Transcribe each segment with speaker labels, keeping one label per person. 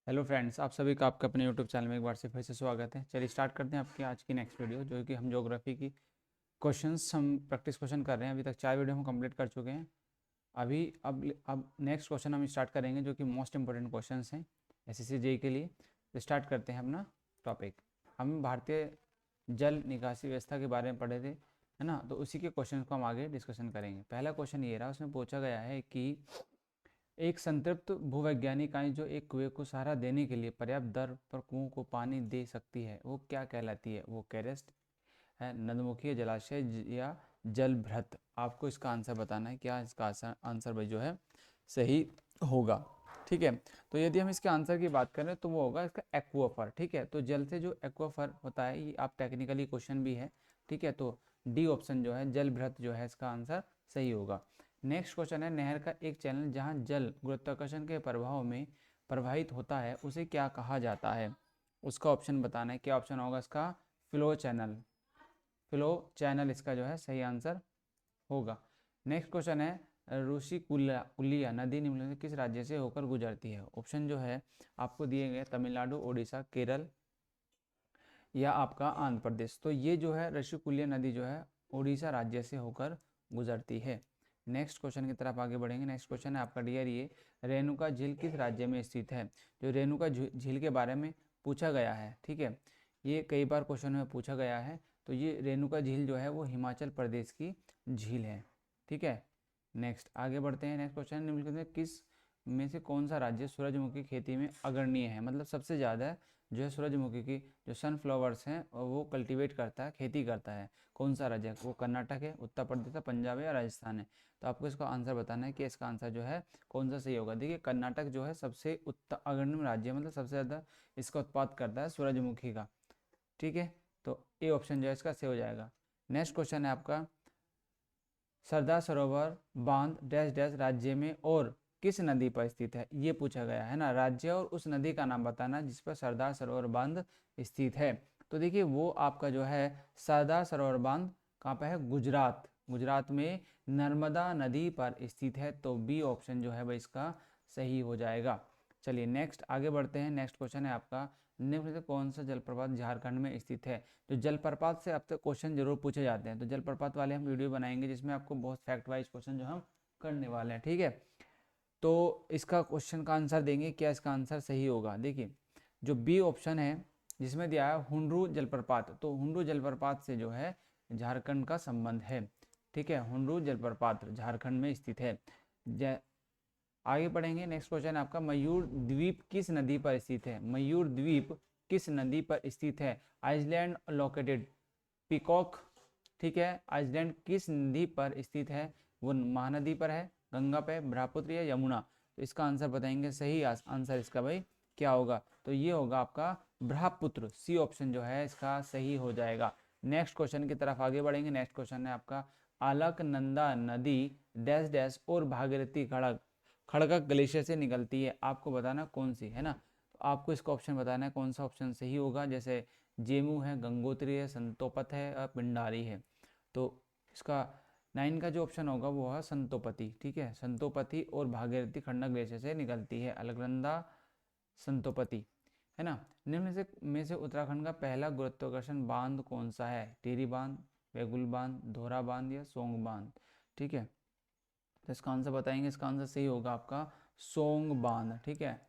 Speaker 1: Hello friends, आप सभी का आपका अपने यूट्यूब चैनल में एक बार से फिर से स्वागत है। चलिए स्टार्ट करते हैं आपकी आज की नेक्स्ट वीडियो, जो कि हम ज्योग्राफी की क्वेश्चंस हम प्रैक्टिस क्वेश्चन कर रहे हैं। अभी तक 4 वीडियो हम कंप्लीट कर चुके हैं। अब नेक्स्ट क्वेश्चन हम स्टार्ट करेंगे, जो कि मोस्ट इंपॉर्टेंट क्वेश्चंस हैं एसएससी जेईई के लिए। तो स्टार्ट करते हैं अपना टॉपिक। हम भारतीय जल निकासी व्यवस्था के बारे में पढ़े थे, है ना। तो उसी के क्वेश्चन को हम आगे डिस्कशन करेंगे। पहला क्वेश्चन ये रहा, उसमें पूछा गया है कि एक संतृप्त भूवैज्ञानिक इकाई जो एक कुएं को सहारा देने के लिए पर्याप्त दर पर कुओं को पानी दे सकती है, वो क्या कहलाती है? वो कैरेस्ट है, नदमुखी, जलाशय या जलभृत। आपको इसका आंसर बताना है, क्या इसका आंसर भाई जो है सही होगा। ठीक है, तो यदि हम इसके आंसर की बात करें तो वो होगा इसका एक्वाफर। ठीक है, तो जल से जो एक्वाफर होता है, ये आप टेक्निकली क्वेश्चन भी है। ठीक है, तो डी ऑप्शन जो है जलभृत जो है इसका आंसर सही होगा। नेक्स्ट क्वेश्चन है, नहर का एक चैनल जहां जल गुरुत्वाकर्षण के प्रभाव में प्रवाहित होता है उसे क्या कहा जाता है? उसका ऑप्शन बताना है। क्या ऑप्शन होगा इसका? Flow channel. फ्लो चैनल इसका जो है सही आंसर होगा। नेक्स्ट क्वेश्चन है, कुलिया नदी निम्नलिखित में किस राज्य से होकर गुजरती है? ऑप्शन जो है आपको दिए गए तमिलनाडु, ओडिशा, केरल या आपका आंध्र प्रदेश। तो ये जो है ऋषिकुल्य नदी जो है उड़ीसा राज्य से होकर गुजरती है। नेक्स्ट क्वेश्चन की तरफ आगे बढ़ेंगे। नेक्स्ट क्वेश्चन है आपका डियर, ये रेणुका झील किस राज्य में स्थित है? जो रेणुका झील के बारे में पूछा गया है, ठीक है, ये कई बार क्वेश्चन में पूछा गया है। तो ये रेणुका झील जो है वो हिमाचल प्रदेश की झील है। ठीक है, नेक्स्ट आगे बढ़ते हैं। नेक्स्ट क्वेश्चन निम्नलिखित में किस में से कौन सा राज्य सूरजमुखी खेती में अग्रणीय है? मतलब सबसे ज़्यादा जो है सूरजमुखी की जो सनफ्लावर्स हैं और वो कल्टीवेट करता है, खेती करता है। कौन सा राज्य? वो कर्नाटक है, उत्तर प्रदेश है, पंजाब है या राजस्थान है? तो आपको इसका आंसर बताना है कि इसका आंसर जो है कौन सा सही होगा। देखिए, कर्नाटक जो है सबसे अग्रणी राज्य है, मतलब सबसे ज़्यादा इसका उत्पाद करता है सूरजमुखी का। ठीक है, तो ए ऑप्शन जो है इसका सही हो जाएगा। नेक्स्ट क्वेश्चन है आपका, सरदार सरोवर बांध डैश डैश राज्य में और किस नदी पर स्थित है? ये पूछा गया है ना। राज्य और उस नदी का नाम बताना जिस पर सरदार सरोवर बांध स्थित है। तो देखिए, वो आपका जो है सरदार सरोवर बांध कहाँ पे है? गुजरात। गुजरात में नर्मदा नदी पर स्थित है। तो बी ऑप्शन जो है वह इसका सही हो जाएगा। चलिए नेक्स्ट आगे बढ़ते हैं। नेक्स्ट क्वेश्चन है आपका, निम्न में से कौन सा जलप्रपात झारखंड में स्थित है? तो जलप्रपात से अब तक क्वेश्चन जरूर पूछे जाते हैं, तो जलप्रपात वाले हम वीडियो बनाएंगे जिसमें आपको बहुत फैक्ट वाइज क्वेश्चन जो हम करने वाले हैं। ठीक है, तो इसका क्वेश्चन का आंसर देंगे, क्या इसका आंसर सही होगा। देखिए, जो बी ऑप्शन है जिसमें दिया है हुंडरू जलप्रपात, तो हुंडरू जलप्रपात से जो है झारखंड का संबंध है। ठीक है, हुंडरू जलप्रपात झारखंड में स्थित है। आगे बढ़ेंगे। नेक्स्ट क्वेश्चन है आपका, मयूर द्वीप किस नदी पर स्थित है? मयूर द्वीप किस नदी पर स्थित है? Island located, peacock. ठीक है, आइसलैंड किस नदी पर स्थित है? वो महानदी पर है, गंगा पे, ब्रह्मपुत्र या यमुना? तो इसका आंसर बताएंगे। सही आंसर इसका भाई क्या होगा? तो ये होगा आपका ब्रह्मपुत्र। सी ऑप्शन जो है इसका सही हो जाएगा। नेक्स्ट क्वेश्चन की तरफ आगे बढ़ेंगे। नेक्स्ट क्वेश्चन है आपका, अलकनंदा नदी डैश डैश और भागीरथी खड़क खड़गक ग्लेशियर से निकलती है। आपको बताना कौन सी है ना। तो आपको इसका ऑप्शन बताना है कौन सा ऑप्शन सही होगा। जैसे जेमू है, गंगोत्री है, संतोपत है और पिंडारी है। तो इसका 9 का जो ऑप्शन होगा वो है संतोपति। ठीक है, संतोपति और भागीरथी खड़गक ग्लेशियर से निकलती है, अलकनंदा संतोपति, है ना। निम्न में से उत्तराखंड का पहला गुरुत्वाकर्षण बांध कौन सा है? टिहरी बांध, वेगुल बांध, धोरा बांध या सोंग बांध? ठीक है, तो इसका आंसर बताएंगे। इसका आंसर सही होगा आपका सोंग बांध। ठीक है,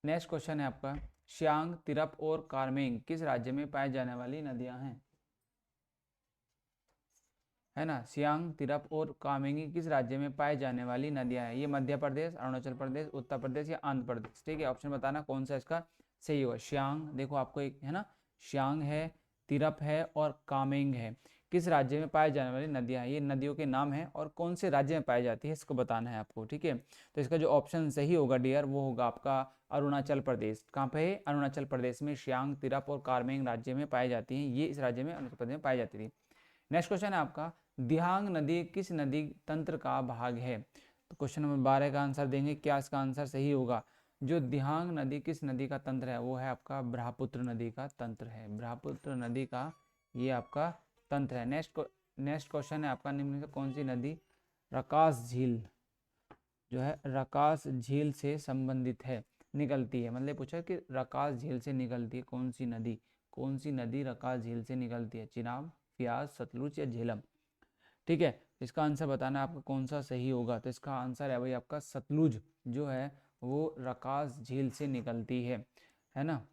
Speaker 1: नेक्स्ट क्वेश्चन है आपका, श्यांग, तिरप और कारमेंग किस राज्य में पाई जाने वाली नदियां हैं? है ना, सियांग, तिरप और कामेंगी किस राज्य में पाई जाने वाली नदियां हैं? ये मध्य प्रदेश, अरुणाचल प्रदेश, उत्तर प्रदेश या आंध्र प्रदेश? ठीक है, ऑप्शन बताना कौन सा इसका सही होगा। श्यांग, देखो आपको एक है ना, श्यांग है, तिरप है और कामेंग है। किस राज्य में पाई जाने वाली नदियां हैं? ये नदियों के नाम हैं और कौन से राज्य में पाई जाती है इसको बताना है आपको। ठीक है, तो इसका जो ऑप्शन सही होगा डियर वो होगा आपका अरुणाचल प्रदेश। कहाँ पे है? अरुणाचल प्रदेश में श्यांग, तिरप और कारमेंग राज्य में पाई जाती हैं। ये इस राज्य में अरुणाचल प्रदेश में पाई जाती थी। नेक्स्ट क्वेश्चन है आपका, दिहांग नदी किस नदी तंत्र का भाग है? तो क्वेश्चन नंबर 12 का आंसर देंगे, क्या इसका आंसर सही होगा। जो दिहांग नदी किस नदी का तंत्र है? वो है आपका ब्रह्मपुत्र नदी का तंत्र है। ब्रह्मपुत्र नदी का ये आपका तंत्र है। नेक्स्ट नेक्स्ट क्वेश्चन है आपका, निम्न में से कौन सी नदी रकास झील जो है रकास झील से संबंधित है, निकलती है। मतलब पूछा कि रकास झील से निकलती है कौन सी नदी रकास झील से निकलती है, चिनाब, व्यास, सतलुज या झेलम। ठीक है, इसका आंसर बताना है आपका कौन सा सही होगा। तो इसका आंसर है भाई आपका सतलुज जो है वो रकास झील से निकलती है ना।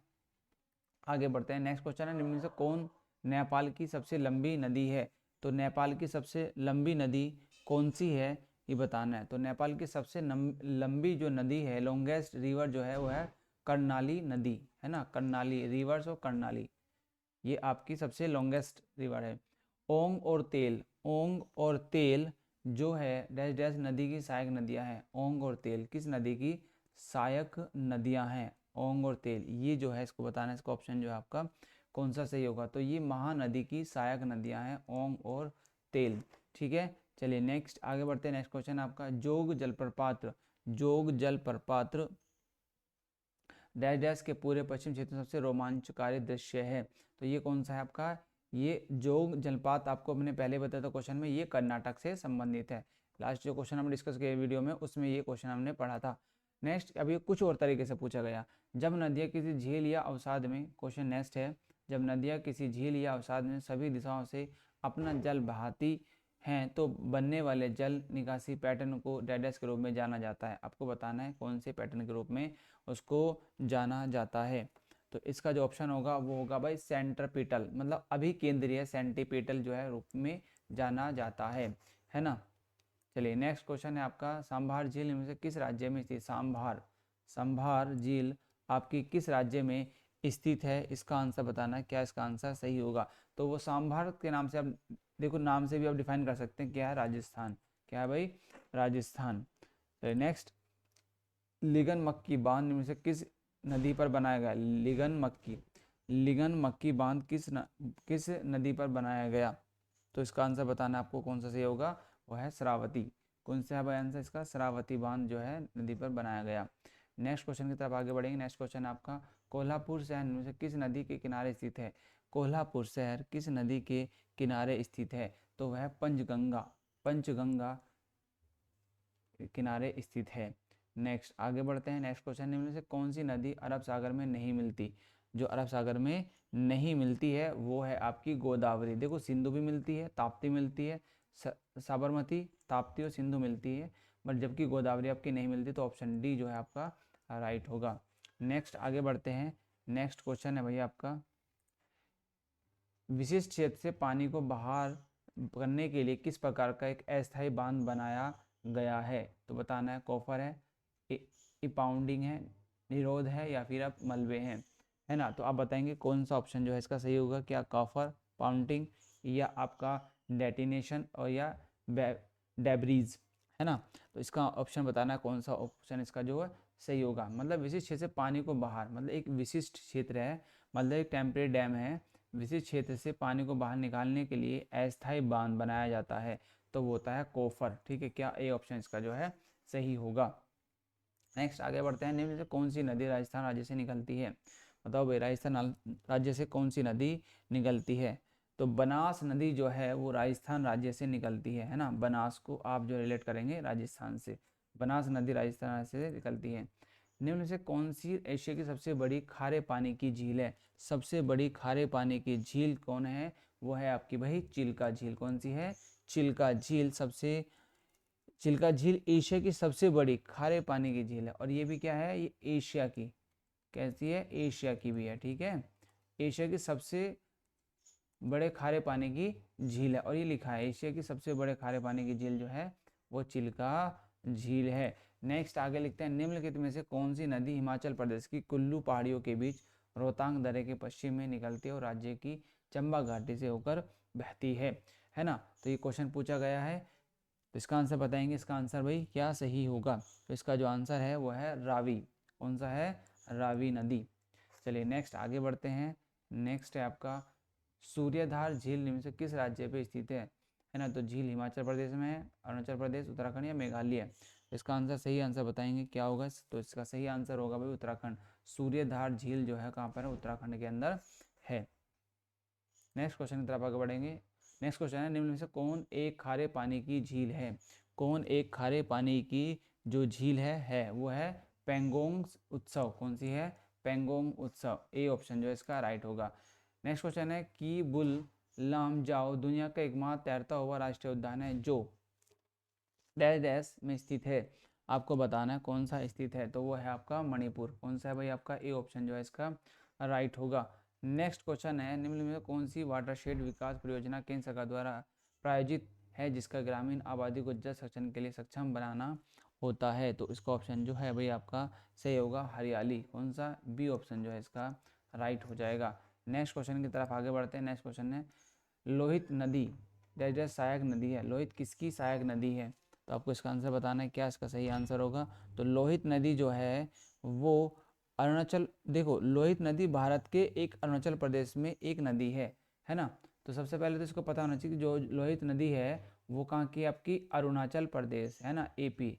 Speaker 1: आगे बढ़ते हैं, नेक्स्ट क्वेश्चन है, निम्न में से कौन नेपाल की सबसे लंबी नदी है। तो नेपाल की सबसे लंबी नदी कौन सी है ये बताना है। तो नेपाल की सबसे लंबी जो नदी है, लॉन्गेस्ट रिवर जो है वो है कर्णाली नदी, है ना। कर्णाली, रिवर्स ऑफ कर्णाली, ये आपकी सबसे लॉन्गेस्ट रिवर है। ओंग और तेल जो है डैश डैश नदी की सहायक नदियां हैं। ओंग और तेल किस नदी की सहायक नदियां हैं, ओंग और तेल, ये जो है इसको बताना है। इसका ऑप्शन जो है आपका कौन सा सही होगा। तो ये महानदी की सहायक नदियां हैं ओंग और तेल। ठीक है, चलिए नेक्स्ट आगे बढ़ते हैं। नेक्स्ट क्वेश्चन आपका, जोग जलप्रपात डैश डैश के पूरे पश्चिम क्षेत्र में सबसे रोमांचकारी दृश्य है। तो ये कौन सा है आपका, ये जोग जलपात आपको मैंने पहले बताया था क्वेश्चन में, ये कर्नाटक से संबंधित है। लास्ट जो क्वेश्चन हमने डिस्कस किया वीडियो में उसमें ये क्वेश्चन हमने पढ़ा था। नेक्स्ट अभी कुछ और तरीके से पूछा गया, जब नदियाँ किसी झील या अवसाद में, क्वेश्चन नेक्स्ट है, जब नदियाँ किसी झील या अवसाद में सभी दिशाओं से अपना जल बहाती हैं तो बनने वाले जल निकासी पैटर्न को डैश के रूप में जाना जाता है। आपको बताना है कौन से पैटर्न के रूप में उसको जाना जाता है। तो इसका जो ऑप्शन होगा वो होगा भाई सेंट्रीपिटल, मतलब अभिकेंद्रीय सेंट्रीपिटल जो है रूप में जाना जाता है ना। चलिए नेक्स्ट क्वेश्चन है आपका, सांभार झील इनमें से किस राज्य में स्थित। सांभार झील आपकी किस राज्य में स्थित है, इसका आंसर बताना है, क्या इसका आंसर सही होगा। तो वो सांभार के नाम से आप देखो, नाम से भी आप डिफाइन कर सकते हैं, क्या है, राजस्थान। क्या है भाई, राजस्थान। तो नेक्स्ट, लिगन मक्की बांध में से किस नदी पर बनाया गया। लिगन मक्की बांध किस नदी पर बनाया गया। तो इसका आंसर बताना आपको कौन सा सही होगा, वो है श्रावती। कौन सा है भाई आंसर इसका, श्रावती बांध जो है नदी पर बनाया गया। नेक्स्ट क्वेश्चन की तरफ आगे बढ़ेंगे। नेक्स्ट क्वेश्चन आपका, कोल्हापुर शहर में से किस नदी के किनारे स्थित है। कोल्हापुर शहर किस नदी के किनारे स्थित है। तो वह पंचगंगा किनारे स्थित है। नेक्स्ट आगे बढ़ते हैं। नेक्स्ट क्वेश्चन, निम्न में से कौन सी नदी अरब सागर में नहीं मिलती। जो अरब सागर में नहीं मिलती है वो है आपकी गोदावरी। देखो सिंधु भी मिलती है, ताप्ती मिलती है, साबरमती, ताप्ती और सिंधु मिलती है, बट जबकि गोदावरी आपकी नहीं मिलती। तो ऑप्शन डी जो है आपका राइट होगा। नेक्स्ट आगे बढ़ते हैं। नेक्स्ट क्वेश्चन है भैया आपका, विशिष्ट क्षेत्र से पानी को बाहर करने के लिए किस प्रकार का एक अस्थायी बांध बनाया गया है। तो बताना है, कॉफर है, इपाउंडिंग है, निरोध है, या फिर आप मलबे हैं, है ना। तो आप बताएंगे कौन सा ऑप्शन जो है इसका सही होगा, क्या कॉफर, पाउंडिंग, या आपका डेटिनेशन, और या डेब्रीज, है ना। तो इसका ऑप्शन बताना है कौन सा ऑप्शन इसका जो है सही होगा। मतलब विशिष्ट क्षेत्र से पानी को बाहर, मतलब एक विशिष्ट क्षेत्र है, मतलब एक टेम्परेरी डैम है, विशिष्ट क्षेत्र से पानी को बाहर निकालने के लिए अस्थायी बांध बनाया जाता है, तो वो होता है कोफर। ठीक है, क्या ए ऑप्शन इसका जो है सही होगा। नेक्स्ट आगे बढ़ते हैं। निम्न में से कौन सी नदी राजस्थान राज्य से निकलती है। बताओ भाई, राजस्थान राज्य से कौन सी नदी निकलती है। तो बनास नदी जो है वो राजस्थान राज्य से निकलती है ना। बनास को आप जो रिलेट करेंगे राजस्थान से, बनास नदी राजस्थान राज्य से निकलती है। निम्न में से कौन सी एशिया की सबसे बड़ी खारे पानी की झील है। सबसे बड़ी खारे पानी की झील कौन है, वो है आपकी भाई चिल्का झील। कौन सी है, चिल्का झील। चिल्का झील एशिया की सबसे बड़ी खारे पानी की झील है, और ये भी क्या है, ये एशिया की, कैसी है, एशिया की भी है। ठीक है, एशिया की सबसे बड़े खारे पानी की झील है, और ये लिखा है एशिया की सबसे बड़े खारे पानी की झील जो है वो चिल्का झील है। नेक्स्ट आगे लिखते हैं, निम्नलिखित में से कौन सी नदी हिमाचल प्रदेश की कुल्लू पहाड़ियों के बीच रोहतांग दर्रे के पश्चिम में निकलती है और राज्य की चंबा घाटी से होकर बहती है ना। तो ये क्वेश्चन पूछा गया है, तो इसका आंसर बताएंगे। इसका आंसर भाई क्या सही होगा। तो इसका जो आंसर है वो है रावी। कौन सा है, रावी नदी। चलिए नेक्स्ट आगे बढ़ते हैं। नेक्स्ट है आपका, सूर्यधार झील निम्न से किस राज्य पे स्थित है ना। तो झील हिमाचल प्रदेश में है, अरुणाचल प्रदेश, उत्तराखंड या मेघालय। इसका आंसर सही आंसर बताएंगे क्या होगा। तो इसका सही आंसर होगा भाई उत्तराखंड। सूर्यधार झील जो है कहाँ पर है, उत्तराखंड के अंदर है। नेक्स्ट क्वेश्चन की तरफ आगे बढ़ेंगे। नेक्स्ट क्वेश्चन है, निम्न में से कौन एक खारे पानी की झील है? कौन एक खारे पानी की जो झील है वो है पेंगोंग उत्सव। कौन सी है? पेंगोंग उत्सव। ए ऑप्शन जो है इसका राइट होगा। नेक्स्ट क्वेश्चन है कि बुल लाम जाओ दुनिया का एकमात्र तैरता हुआ राष्ट्रीय उद्यान है जो डैश डैश में स्थित है। आपको बताना है कौन सा स्थित है, तो वो है आपका मणिपुर। कौन सा है भाई? आपका ए ऑप्शन जो है इसका राइट होगा। नेक्स्ट क्वेश्चन है, निम्न में कौन सी वाटरशेड विकास परियोजना केंद्र सरकार द्वारा प्रायोजित है जिसका ग्रामीण आबादी को जल संरक्षण के लिए सक्षम बनाना होता है? तो इसका ऑप्शन जो है भाई आपका सही होगा हरियाली। कौन सा? बी ऑप्शन जो है इसका राइट हो जाएगा। नेक्स्ट क्वेश्चन की तरफ आगे बढ़ते हैं। नेक्स्ट क्वेश्चन है, लोहित नदी डैश सहायक नदी है। लोहित किसकी सहायक नदी है? तो आपको इसका आंसर बताना है। क्या इसका सही आंसर होगा? तो लोहित नदी जो है वो अरुणाचल, देखो लोहित नदी भारत के एक अरुणाचल प्रदेश में एक नदी है ना। तो सबसे पहले तो इसको पता होना चाहिए कि जो लोहित नदी है वो कहाँ की? आपकी अरुणाचल प्रदेश है ना, एपी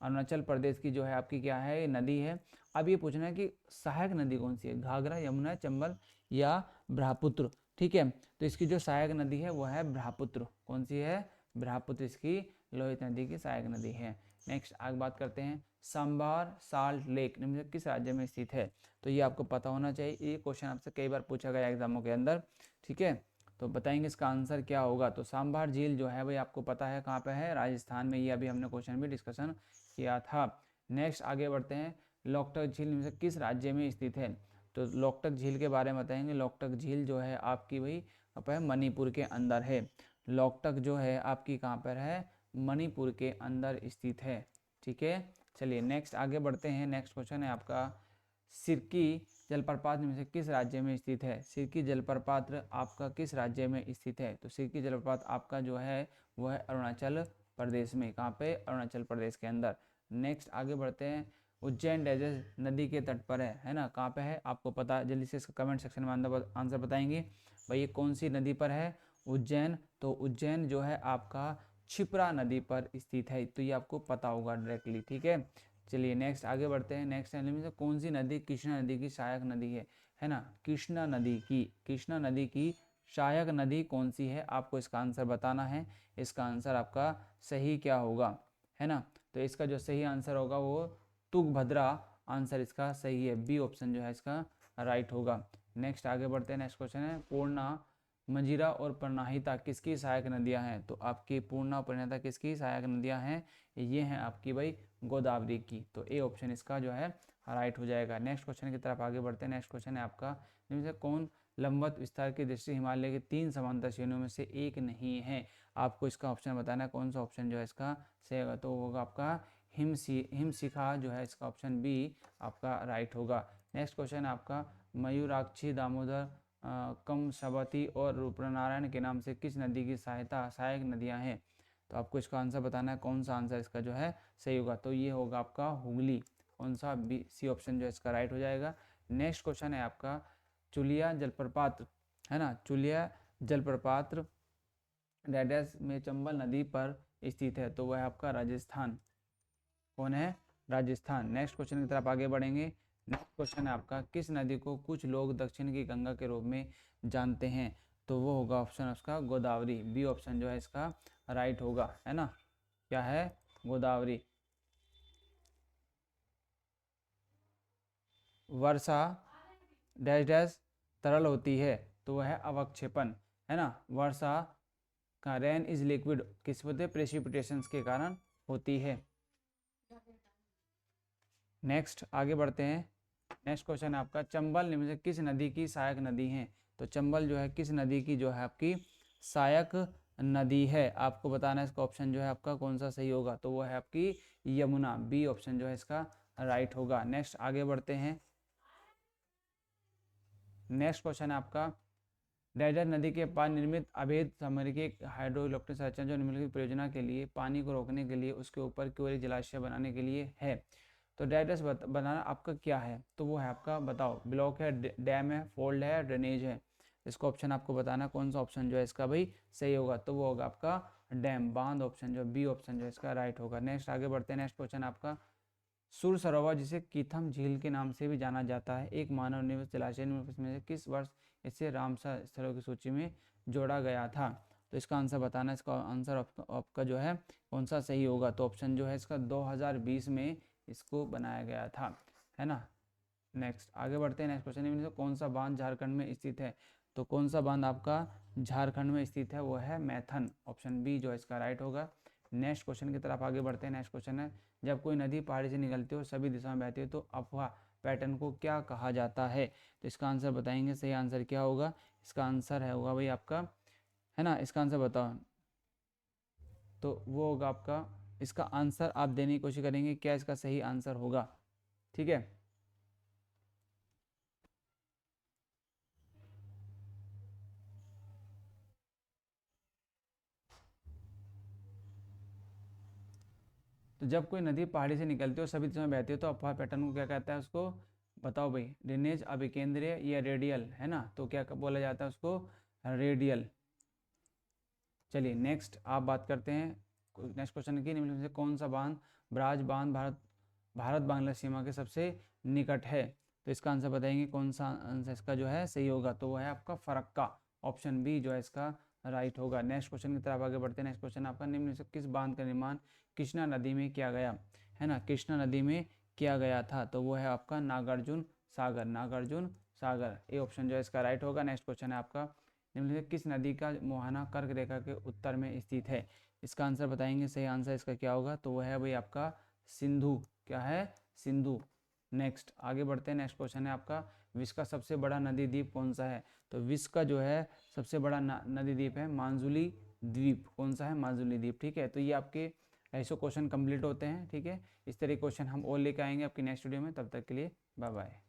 Speaker 1: अरुणाचल प्रदेश की जो है आपकी क्या है? नदी है। अब ये पूछना है कि सहायक नदी कौन सी है? घाघरा, यमुना, चंबल या ब्रह्मपुत्र। ठीक है, तो इसकी जो सहायक नदी है वो है ब्रह्मपुत्र। कौन सी है? ब्रह्मपुत्र इसकी लोहित नदी की सहायक नदी है। नेक्स्ट आगे बात करते हैं, सांबार साल्ट लेक निम्न में किस राज्य में स्थित है? तो ये आपको पता होना चाहिए, ये क्वेश्चन आपसे कई बार पूछा गया एग्जामों के अंदर। ठीक है, तो बताएंगे इसका आंसर क्या होगा। तो सांबार झील जो है भाई आपको पता है कहाँ पे है? राजस्थान में। ये अभी हमने क्वेश्चन भी डिस्कशन किया था। नेक्स्ट आगे बढ़ते हैं, लोकटक झील निम्न में से किस राज्य में स्थित है? तो लोकटक झील के बारे में बताएंगे। लोकटक झील जो है आपकी भाई कहाँ पर है? मणिपुर के अंदर है। लोकटक जो है आपकी कहाँ पर है? मणिपुर के अंदर स्थित है। ठीक है, चलिए नेक्स्ट आगे बढ़ते हैं। नेक्स्ट क्वेश्चन है आपका, सिरकी जलप्रपात में से किस राज्य में स्थित है? सिरकी जलप्रपात आपका किस राज्य में स्थित है? तो सिरकी जलप्रपात आपका जो है वो है अरुणाचल प्रदेश में। कहाँ पे? अरुणाचल प्रदेश के अंदर। नेक्स्ट आगे बढ़ते हैं, उज्जैन डेजर्ट नदी के तट पर है ना। कहाँ पे है? आपको पता, जल्दी से इसका कमेंट सेक्शन में आंसर बताएंगे भाई ये कौन सी नदी पर है? उज्जैन। तो उज्जैन जो है आपका क्षिप्रा नदी पर स्थित है, तो ये आपको पता होगा डायरेक्टली। ठीक है, चलिए नेक्स्ट आगे बढ़ते हैं। नेक्स्ट में से कौन सी नदी कृष्णा नदी की सहायक नदी है ना? कृष्णा नदी की सहायक नदी कौन सी है? आपको इसका आंसर बताना है। इसका आंसर आपका सही क्या होगा, है ना? तो इसका जो सही आंसर होगा वो तुंगभद्रा आंसर इसका सही है। बी ऑप्शन जो है इसका राइट होगा। नेक्स्ट आगे बढ़ते हैं। नेक्स्ट क्वेश्चन है, पूर्णा मंजीरा और प्रणाहिता किसकी सहायक नदियां हैं? तो आपकी पूर्णा और प्रणाहिता किसकी सहायक नदियां हैं? ये हैं आपकी भाई गोदावरी की। तो ए ऑप्शन इसका जो है राइट हो जाएगा। नेक्स्ट क्वेश्चन की तरफ आगे बढ़ते हैं। नेक्स्ट क्वेश्चन है आपका, इनमें से कौन लंबवत विस्तार की दृष्टि हिमालय के 3 समांतर श्रेणियों में से एक नहीं है? आपको इसका ऑप्शन बताना है कौन सा ऑप्शन जो है इसका सही होगा। तो होगा आपका हिमशिखा जो है इसका ऑप्शन बी आपका राइट होगा। नेक्स्ट क्वेश्चन है आपका, मयूराक्षी, दामोदर, कमसवती और रूपनारायण के नाम से किस नदी की सहायक नदियां हैं? तो आपको इसका आंसर बताना है कौन सा आंसर इसका जो है सही होगा। तो ये होगा आपका हुगली। कौन सा? बी सी ऑप्शन जो है इसका राइट हो जाएगा। नेक्स्ट क्वेश्चन है आपका, चुलिया जलप्रपात है ना, चुलिया जलप्रपात डैडस में चंबल नदी पर स्थित है, तो वह आपका राजस्थान। कौन है? राजस्थान। नेक्स्ट क्वेश्चन की तरफ आगे बढ़ेंगे। नेक्स्ट क्वेश्चन है आपका, किस नदी को कुछ लोग दक्षिण की गंगा के रूप में जानते हैं? तो वो होगा ऑप्शन उसका गोदावरी। बी ऑप्शन जो है इसका राइट होगा, है ना। क्या है? गोदावरी। वर्षा डैश डैश तरल होती है, तो वह है अवक्षेपण, है ना। वर्षा का रेन इज लिक्विड किस होते? प्रेसिपिटेशंस के कारण होती है। नेक्स्ट आगे बढ़ते हैं। नेक्स्ट क्वेश्चन है आपका, चंबल निम्न से किस नदी की सहायक नदी है? तो चंबल जो है किस नदी की जो है आपकी सहायक नदी है? आपको बताना है इसका ऑप्शन जो है आपका कौन सा सही होगा। तो वो है आपकी यमुना। बी ऑप्शन जो है इसका राइट होगा। नेक्स्ट आगे बढ़ते हैं। नेक्स्ट क्वेश्चन है आपका, डैडर नदी के पास निर्मित अवैध सामरिक हाइड्रो इलेक्ट्रिक संरचना जो निम्नलिखित परियोजना के लिए पानी को रोकने के लिए उसके ऊपर की ओर एक जलाशय बनाने के लिए है। तो डायरेक्ट बनाना आपका क्या है? तो वो है आपका, बताओ, ब्लॉक है, डैम है, फोल्ड है, ड्रेनेज है? इसका ऑप्शन आपको बताना कौन सा ऑप्शन जो है इसका भाई सही होगा। तो वो होगा आपका डैम, बांध ऑप्शन जो है बी ऑप्शन जो है इसका राइट होगा। नेक्स्ट आगे बढ़ते हैं। नेक्स्ट क्वेश्चन आपका, सुर सरोवर जिसे कीथम झील के नाम से भी जाना जाता है एक मानव निर्मित जलाशय में से किस वर्ष इसे रामसर स्थलों की सूची में जोड़ा गया था? तो इसका आंसर बताना, इसका आंसर आपका जो है कौन सा सही होगा। तो ऑप्शन जो है इसका 2020 में इसको बनाया गया था, है ना। नेक्स्ट आगे बढ़ते हैं। नेक्स्ट क्वेश्चन निम्न में से कौन सा बांध झारखंड में स्थित है। तो कौन सा बांध आपका झारखंड में स्थित है, वो है मैथन। ऑप्शन बी जो है इसका राइट होगा। नेक्स्ट क्वेश्चन की तरफ आगे बढ़ते हैं। नेक्स्ट क्वेश्चन है, जब कोई नदी पहाड़ी से निकलती हो सभी दिशा में बहती है तो अफवाह पैटर्न को क्या कहा जाता है। तो इसका आंसर बताएंगे, सही आंसर क्या होगा। इसका आंसर है होगा भाई आपका, है ना, इसका आंसर बताओ। तो वो होगा आपका, इसका आंसर आप देने की कोशिश करेंगे क्या इसका सही आंसर होगा, ठीक है। तो जब कोई नदी पहाड़ी से निकलती है और सभी दिशा में बहती है तो अफवाह पैटर्न को क्या कहता है, उसको बताओ भाई। ड्रेनेज अभिकेंद्रीय या रेडियल, है ना, तो क्या बोला जाता है उसको, रेडियल। चलिए नेक्स्ट आप बात करते हैं। नेक्स्ट क्वेश्चन की, निम्नलिखित में से कौन सा बांध ब्राज बांध भारत बांग्लादेश सीमा के सबसे निकट है। तो इसका आंसर बताएंगे कौन सा आंसर इसका जो है सही होगा। तो वो है आपका फरक्का। ऑप्शन बी जो है इसका राइट होगा। नेक्स्ट क्वेश्चन की तरफ आगे बढ़ते हैं। नेक्स्ट क्वेश्चन आपका, निम्न में से किस बांध का निर्माण कृष्णा नदी में किया गया, है ना, कृष्णा नदी में किया गया था। तो वो है आपका नागार्जुन सागर, नागार्जुन सागर। ये ऑप्शन जो है इसका राइट होगा। नेक्स्ट क्वेश्चन है आपका, निम्नलिखित किस नदी का मुहाना कर्क रेखा के उत्तर में स्थित है। इसका आंसर बताएंगे, सही आंसर इसका क्या होगा। तो वह है भाई आपका सिंधु, क्या है, सिंधु। नेक्स्ट आगे बढ़ते हैं। नेक्स्ट क्वेश्चन है आपका, विश्व का सबसे बड़ा नदी द्वीप कौन सा है। तो विश्व का जो है सबसे बड़ा नदी द्वीप है माजुली द्वीप। कौन सा है, माजुली द्वीप, ठीक है। तो ये आपके ऐसे क्वेश्चन कंप्लीट होते हैं, ठीक है। इस तरह के क्वेश्चन हम और लेकर आएंगे आपकी नेक्स्ट वीडियो में। तब तक के लिए बाय बाय।